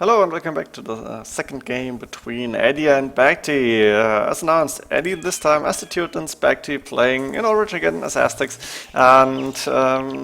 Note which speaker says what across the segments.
Speaker 1: Hello and welcome back to the second game between Edie and BacT. As announced, Edie this time as the Teutons, BacT playing in Norwich again as Aztecs. And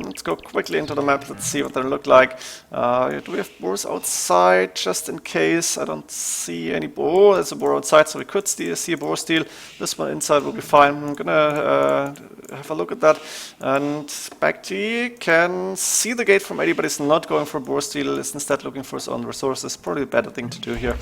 Speaker 1: let's go quickly into the map, let's see what they look like. Do we have boars outside just in case? I don't see any boar. There's a boar outside, so we could see a boar steal. This one inside will be fine. I'm gonna have a look at that. And BacT can see the gate from Edie, but is not going for boar steal, is instead looking for his own resources. Probably a better thing to do here.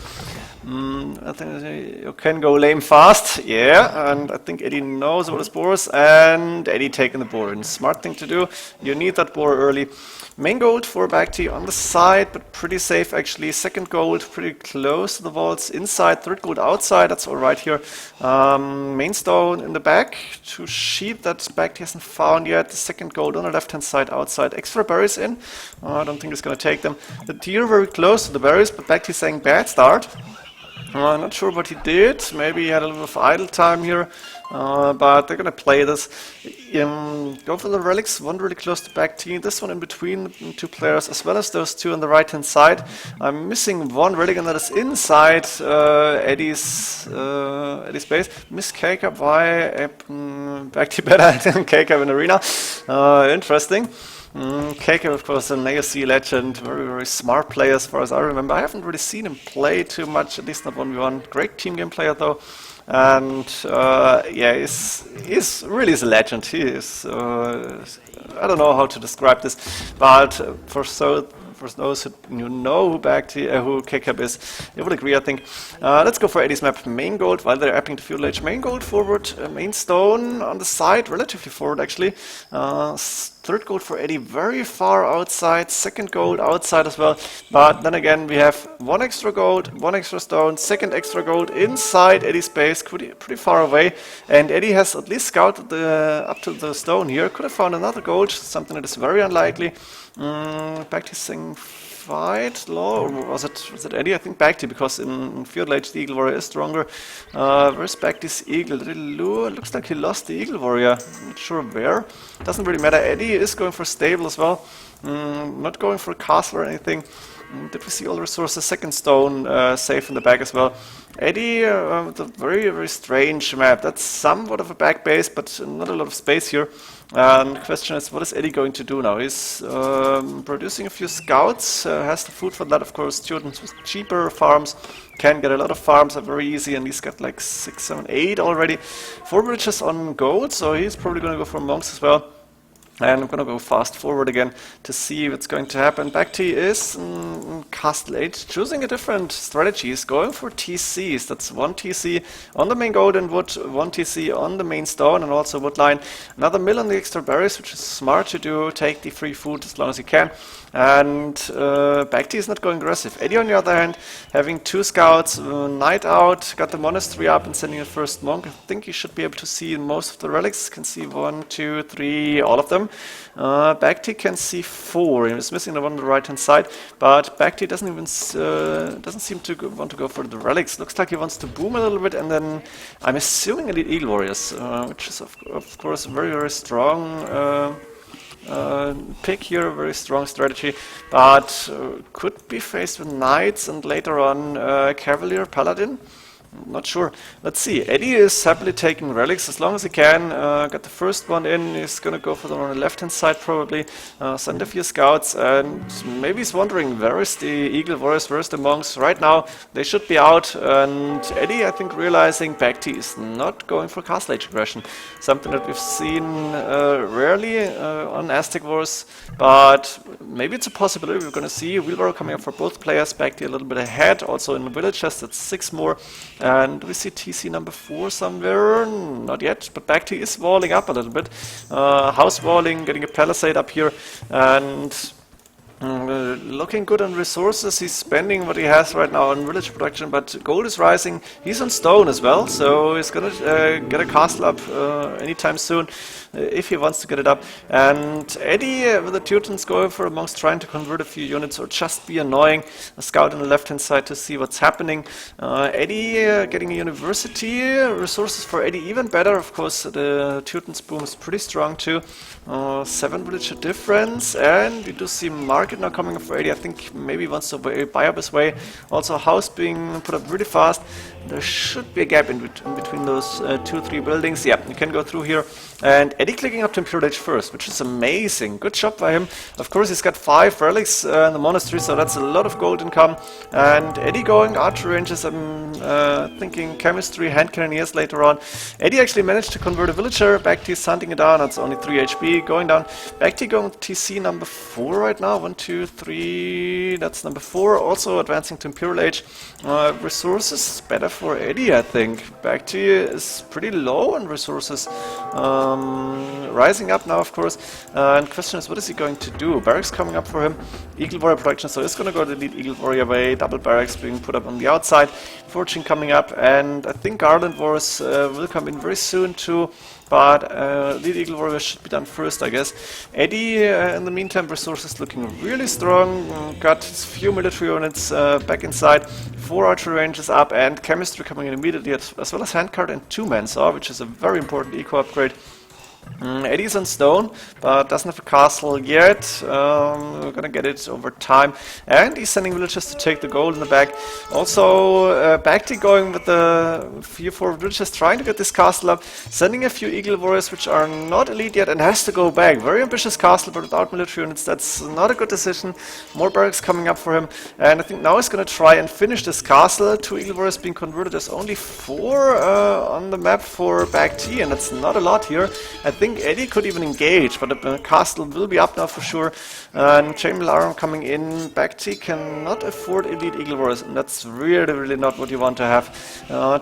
Speaker 1: I think you can go lame fast, yeah, and I think Edie knows about his boars, and Edie taking the boar. And smart thing to do, you need that boar early. Main gold for BacT on the side, but pretty safe actually. Second gold, pretty close to the vaults inside. Third gold outside, that's all right here. Main stone in the back. 2 sheep that BacT hasn't found yet. The second gold on the left-hand side outside. Extra berries in. I don't think it's going to take them. The deer very close to the berries, but BacT saying bad start. I'm not sure what he did. Maybe he had a little bit of idle time here, but they're gonna play this. Go for the relics, one really close to BacT, this one in between the 2 players, as well as those 2 on the right-hand side. I'm missing one relic, and that is inside Edie's base. Miss K-Cup, why BacT better than K-Cup in Arena? Interesting. K-Cup, of course, an AOC legend, very, very smart player as far as I remember. I haven't really seen him play too much, at least not 1v1. Great team game player though. And yeah, he's really a legend. He is, I don't know how to describe this, but for those who know who BacT, who K-Cup is, you would agree, I think. Let's go for Edie's map. Main gold, while they're apping to feudal age. Main gold forward, main stone on the side, relatively forward actually. Third gold for Edie, very far outside. Second gold outside as well. But then again, we have 1 extra gold, 1 extra stone, second extra gold inside Edie's base, pretty far away. And Edie has at least scouted up to the stone here. Could have found another gold, something that is very unlikely. BacT saying fight low, or was it Edie? I think BacT, because in feudal age the eagle warrior is stronger. Where's BacT's eagle? Did he lure? It looks like he lost the eagle warrior. Not sure where. Doesn't really matter. Edie is going for stable as well. Not going for a castle or anything. Did we see all the resources? Second stone safe in the back as well. Edie, with a very, very strange map. That's somewhat of a back base, but not a lot of space here. And the question is, what is Edie going to do now? He's producing a few scouts, has the food for that, of course. Teutons with cheaper farms can get a lot of farms, are very easy, and he's got like 6, 7, 8 already. 4 bridges on gold, so he's probably going to go for monks as well. And I'm going to go fast forward again to see what's going to happen. BacT is Castle 8, choosing a different strategy. He's going for TCs. That's 1 TC on the main gold and wood, 1 TC on the main stone and also wood line. Another mill on the extra berries, which is smart to do. Take the free food as long as you can. And BacT is not going aggressive. Edie, on the other hand, having 2 scouts, night out, got the monastery up and sending a first monk. I think he should be able to see most of the relics. Can see 1, 2, 3, all of them. BacT can see 4. He was missing the one on the right hand side, but BacT doesn't even doesn't seem to want to go for the relics. Looks like he wants to boom a little bit, and then I'm assuming elite eagle warriors, which is of course a very, very strong pick here, very strong strategy, but could be faced with knights and later on cavalier paladin. Not sure. Let's see. Edie is happily taking relics as long as he can. Got the first one in. He's going to go for them on the left-hand side probably. Send a few scouts, and maybe he's wondering where is the eagle warriors, where's the monks. Right now they should be out, and Edie, I think, realizing BacT is not going for castle age aggression. Something that we've seen rarely on Aztec Wars, but maybe it's a possibility. We're going to see a wheelbarrow coming up for both players. BacT a little bit ahead. Also in the villages, that's 6 more. And we see TC number 4 somewhere, not yet, but BacT is walling up a little bit. House walling, getting a palisade up here, and looking good on resources. He's spending what he has right now on village production, but gold is rising. He's on stone as well, so he's gonna get a castle up anytime soon if he wants to get it up. And Edie with the Teutons going for amongst trying to convert a few units or just be annoying. A scout on the left hand side to see what's happening. Edie getting a university. Resources for Edie even better. Of course, the Teutons boom is pretty strong too. 7 villager difference, and we do see Mark market now coming up for Edie. I think maybe he wants to buy up his way. Also, a house being put up really fast. There should be a gap in between those 2-3 buildings. Yeah, you can go through here. And Edie clicking up to Imperial Age first, which is amazing. Good job by him. Of course, he's got 5 relics in the monastery, so that's a lot of gold income. And Edie going archer ranges, I'm thinking chemistry, hand cannoneers later on. Edie actually managed to convert a villager. BacT is hunting it down. That's only 3 HP. Going down. BacT going TC number 4 right now. 1, 2, 3. That's number 4. Also advancing to Imperial Age. Resources better for Edie, I think. BacT is pretty low on resources. Rising up now, of course, and question is, what is he going to do? Barracks coming up for him, Eagle Warrior production, so he's going to go the lead Eagle Warrior way, double barracks being put up on the outside, fortune coming up, and I think Garland Wars will come in very soon too, but lead Eagle Warrior should be done first, I guess. Edie, in the meantime, resources looking really strong, got his few military units back inside, 4 archer ranges up, and chemistry coming in immediately, as well as handcart and 2 mansaw, which is a very important eco upgrade. Edie's on stone, but doesn't have a castle yet. We're gonna get it over time. And he's sending villagers to take the gold in the back. Also, BacT going with the few 4 villagers trying to get this castle up. Sending a few Eagle Warriors, which are not elite yet, and has to go back. Very ambitious castle, but without military units, that's not a good decision. More barracks coming up for him. And I think now he's gonna try and finish this castle. 2 Eagle Warriors being converted. There's only 4 on the map for BacT, and that's not a lot here. I think Edie could even engage, but the castle will be up now for sure. And Chainmail Arm coming in. BacT cannot afford elite Eagle Warriors, and that's really not what you want to have.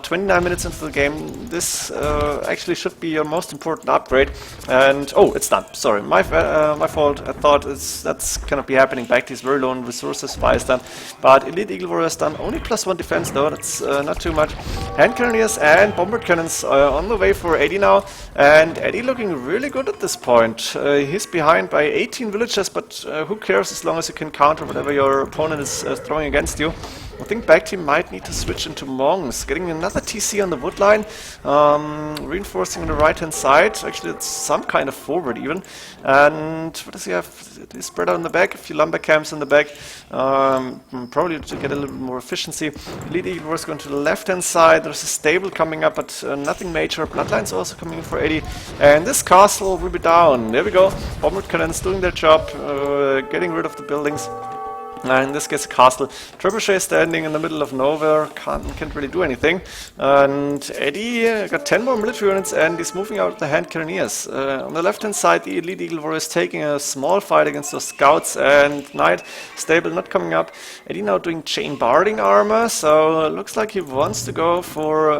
Speaker 1: 29 minutes into the game, this actually should be your most important upgrade. And oh, it's done. Sorry, my fault. I thought that's cannot be happening. BacT is very low on resources. Spy is done, but elite Eagle Warriors done. Only +1 defense though. That's not too much. Hand cannoneers and bombard cannons on the way for Edie now, and Edie looking really good at this point. He's behind by 18 villagers, but who cares as long as you can counter whatever your opponent is throwing against you. I think BacT might need to switch into monks. Getting another TC on the wood line, reinforcing on the right hand side. Actually, it's some kind of forward even. And what does he have? He's spread out in the back, a few lumber camps in the back, probably to get a little bit more efficiency. Elite Eagle Warriors going to the left hand side. There's a stable coming up, but nothing major. Bloodlines also coming in for Edie. And this castle will be down. There we go. Bombard cannons doing their job, getting rid of the buildings. In this case, a castle. Trebuchet standing in the middle of nowhere, can't really do anything. And Edie got 10 more military units, and he's moving out the hand cannoneers. On the left hand side, the elite Eagle Warrior is taking a small fight against those scouts, and Knight stable not coming up. Edie now doing chain barding armor, so it looks like he wants to go for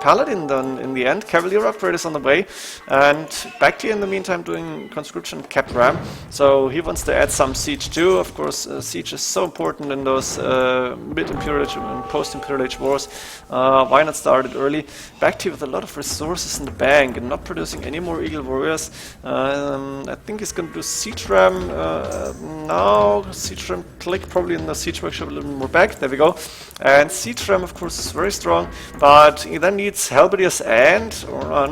Speaker 1: Paladin then in the end. Cavalier upgrade is on the way, and BacT in the meantime doing conscription cap ram, so he wants to add some siege too. Of course, siege is so important in those mid-Imperial Age and post-Imperial Age wars. Why not start it early? BacT with a lot of resources in the bank and not producing any more Eagle Warriors. I think he's going to do siege ram now. Siege ram click probably in the siege workshop a little more back. There we go. And siege ram, of course, is very strong, but he then needs halberdiers and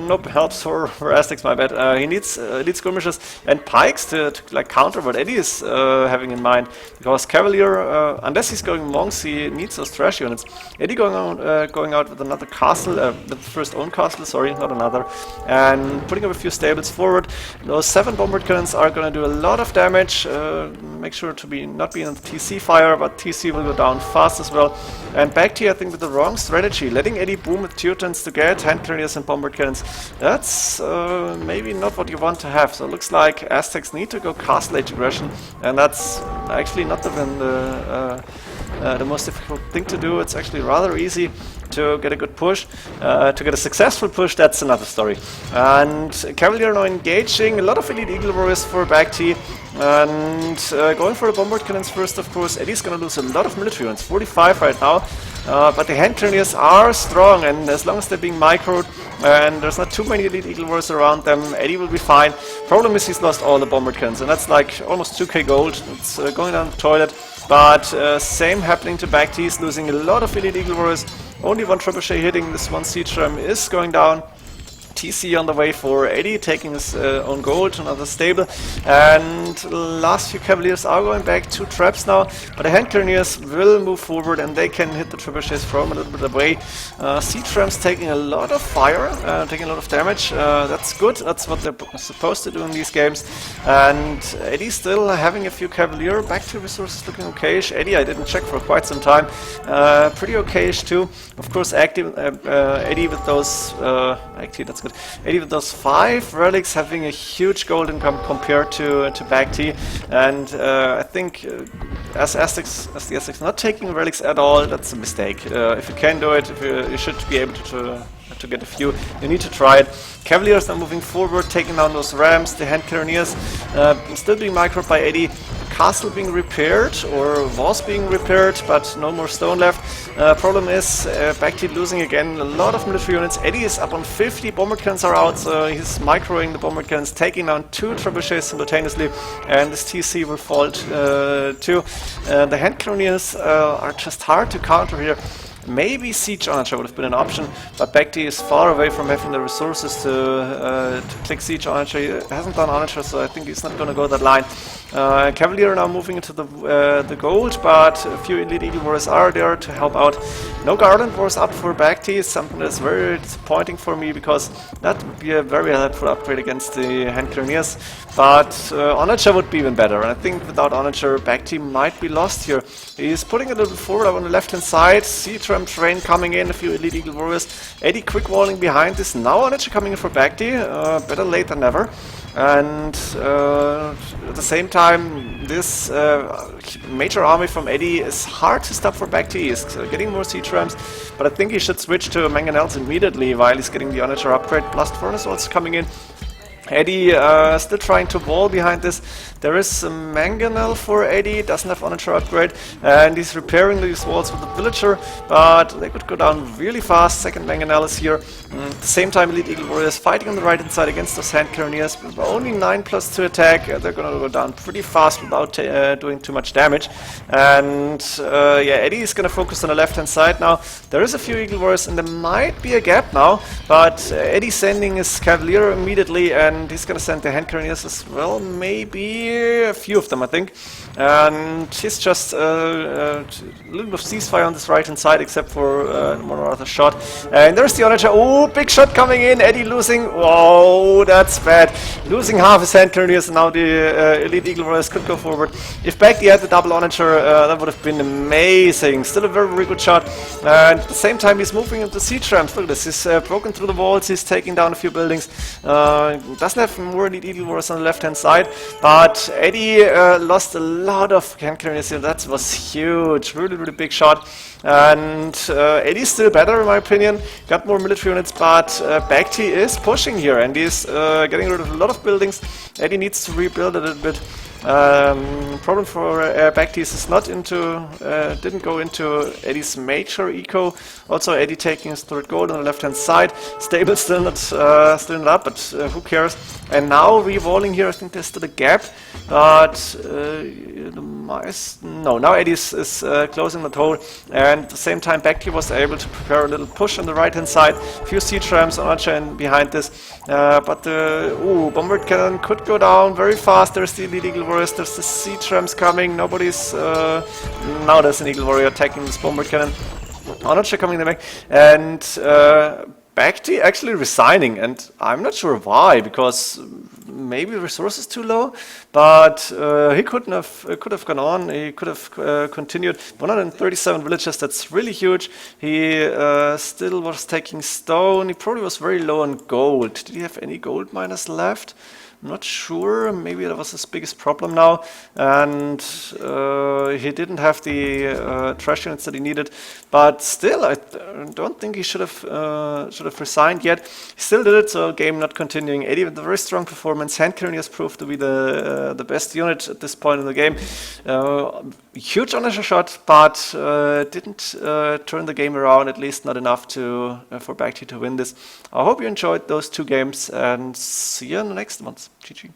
Speaker 1: nope, helps for Aztecs. My bad. He needs elite skirmishers and pikes to like counter what Edie is having in mind. Because Cavalier, unless he's going monks, he needs those trash units. Edie going out with another castle, with the first own castle, sorry, not another, and putting up a few stables forward. Those 7 bombard cannons are going to do a lot of damage. Make sure to not be in the TC fire, but TC will go down fast as well. And BacT, I think, with the wrong strategy, letting Edie boom with Teutons to get hand cannoneers and bombard cannons. That's maybe not what you want to have. So it looks like Aztecs need to go castle age aggression, and that's actually not the most difficult thing to do. It's actually rather easy to get a good push. To get a successful push, that's another story. And Cavalier now engaging a lot of elite Eagle Warriors for BacT, and going for the bombard cannons first, of course. Edie's gonna lose a lot of military units, 45 right now, but the hand cannoneers are strong, and as long as they're being microed and there's not too many elite Eagle Warriors around them, Edie will be fine. Problem is he's lost all the bombard cannons, and that's like almost 2k gold. It's going down the toilet. But same happening to BacT. He's losing a lot of elite Eagle Warriors. Only 1 trebuchet hitting. This 1 siege ram is going down. TC on the way for Edie, taking his own gold, another stable, and last few Cavaliers are going back, 2 traps now, but the Hand Cannoneers will move forward and they can hit the trebuchets from a little bit away. Sea Tramps taking a lot of fire, taking a lot of damage, that's good, that's what they're supposed to do in these games, and Edie still having a few Cavalier, BacT resources looking okayish. Edie I didn't check for quite some time, pretty okayish too. Of course Edie with those, actually that's good. Edie with those 5 relics having a huge gold income compared to BacT, and I think as the Aztecs not taking relics at all, that's a mistake. If you can do it, you should be able to get a few, you need to try it. Cavaliers are moving forward, taking down those rams, the Hand Cannoneers still being microed by Edie. Castle being repaired, or was being repaired, but no more stone left. Problem is, BacT losing again a lot of military units. Edie is up on 50, bomber cannons are out, so he's microing the bomber cannons, taking down 2 trebuchets simultaneously, and this TC will fall too. The Hand Cannoneers are just hard to counter here. Maybe Siege Onager would have been an option, but BacT is far away from having the resources to click Siege Onager. He hasn't done Onager, so I think he's not going to go that line. Cavalier now moving into the gold, but a few Elite Eagle Warriors are there to help out. No Garland Wars up for BacT, something that's very disappointing for me, because that would be a very helpful upgrade against the Hand Cannoneers. But Onager would be even better, and I think without Onager, BacT might be lost here. He's putting a little forward up on the left hand side, Sea Tram train coming in, a few Elite Eagle Warriors, Edie quick walling behind this, now Onager coming in for BacT, better late than never. And at the same time, this major army from Edie is hard to stop for BacT. He's getting more siege rams, but I think he should switch to mangonels immediately while he's getting the Onager upgrade. Blast Furnace also coming in. Edie still trying to wall behind this. There is a mangonel for Edie, doesn't have Onager upgrade, and he's repairing these walls with the villager, but they could go down really fast. Second mangonel is here. At the same time, Elite Eagle Warriors fighting on the right hand side against those Hand Cannoneers, with only 9+ to attack. They're gonna go down pretty fast without doing too much damage. And yeah, Edie is gonna focus on the left hand side now. There is a few Eagle Warriors, and there might be a gap now, but Edie sending his Cavalier immediately, and he's gonna send the Hand Cannoneers as well, maybe a few of them I think. And he's just a little bit of ceasefire on this right hand side, except for one or other shot. And there's the Onager. Oh, big shot coming in. Edie losing. Whoa, that's bad. Losing half his Hand Cannoneers, and now the Elite Eagle Warriors could go forward. If BacT had the double Onager, that would have been amazing. Still a very, very good shot. And at the same time, he's moving into siege ramps. Look at this. He's broken through the walls. He's taking down a few buildings. Doesn't have more Elite Eagle Warriors on the left hand side, but Edie lost a lot of Hand Cannoneers here. That was huge. Really, really big shot. And Edie's still better in my opinion. Got more military units, but BacT is pushing here, and he's getting rid of a lot of buildings. Edie needs to rebuild a little bit. Problem for BacT is not into, didn't go into Edie's major eco. Also Edie taking his third gold on the left hand side. Stable still not up, but who cares? And now re-walling here, I think there's still a gap, but now Edie is closing that hole, and at the same time BacT was able to prepare a little push on the right hand side. A few siege rams on Archer and behind this, but the bombard cannon could go down very fast. There's the Elite Eagle Warriors, there's the siege rams coming, nobody's, now there's an Eagle Warrior attacking this bombard cannon. Archer coming in the back, and BacT actually resigning, and I'm not sure why, because maybe resources too low, but he could have gone on. He could have continued. 137 villages, that's really huge. He still was taking stone. He probably was very low on gold. Did he have any gold miners left? I'm not sure, maybe that was his biggest problem now, and he didn't have the trash units that he needed, but still I don't think he should have resigned yet. He still did it, so game not continuing. Edie with a very strong performance. Hand Cannoneers proved to be the best unit at this point in the game. Huge Onager shot, but didn't turn the game around, at least not enough to for BacT to win this. I hope you enjoyed those two games, and see you in the next ones. GG.